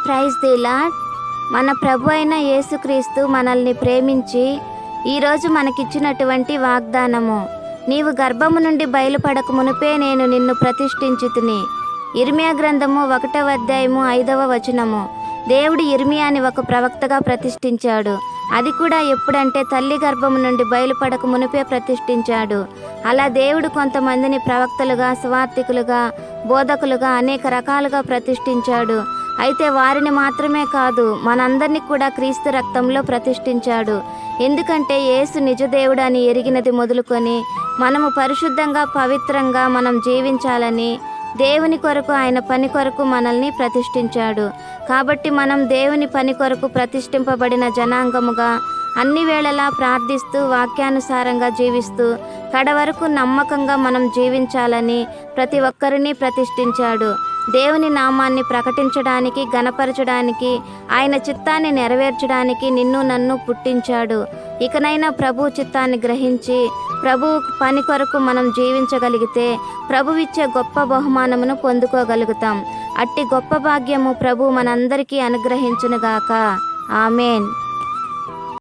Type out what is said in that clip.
Praise the lord. మన ప్రభు అయిన యేసుక్రీస్తు మనల్ని ప్రేమించి ఈరోజు మనకిచ్చినటువంటి వాగ్దానము, నీవు గర్భము నుండి బయలుపడక మునుపే నేను నిన్ను ప్రతిష్ఠించితిని. ఇర్మియా గ్రంథము 1వ అధ్యాయము 5వ వచనము. దేవుడు ఇర్మియాని ఒక ప్రవక్తగా ప్రతిష్ఠించాడు. అది కూడా ఎప్పుడంటే తల్లి గర్భము నుండి బయలుపడక మునిపే ప్రతిష్ఠించాడు. అలా దేవుడు కొంతమందిని ప్రవక్తలుగా, సువార్తికులుగా, బోధకులుగా అనేక రకాలుగా ప్రతిష్ఠించాడు. అయితే వారిని మాత్రమే కాదు, మనందరినీ కూడా క్రీస్తు రక్తంలో ప్రతిష్ఠించాడు. ఎందుకంటే యేసు నిజదేవుడు అని ఎరిగినది మొదలుకొని మనము పరిశుద్ధంగా, పవిత్రంగా మనం జీవించాలని దేవుని కొరకు, ఆయన పని కొరకు మనల్ని ప్రతిష్ఠించాడు. కాబట్టి మనం దేవుని పని కొరకు ప్రతిష్ఠింపబడిన జనాంగముగా అన్ని వేళలా ప్రార్థిస్తూ, వాక్యానుసారంగా జీవిస్తూ, కడవరకు నమ్మకంగా మనం జీవించాలని ప్రతి ఒక్కరిని ప్రతిష్ఠించాడు. దేవుని నామాన్ని ప్రకటించడానికి, గణపరచడానికి, ఆయన చిత్తాన్ని నెరవేర్చడానికి నిన్ను నన్ను పుట్టించాడు. ఇకనైనా ప్రభు చిత్తాన్ని గ్రహించి ప్రభు పని కొరకు మనం జీవించగలిగితే ప్రభువిచ్చే గొప్ప బహుమానమును పొందుకోగలుగుతాం. అట్టి గొప్ప భాగ్యము ప్రభు మనందరికీ అనుగ్రహించునుగాక. ఆమెన్.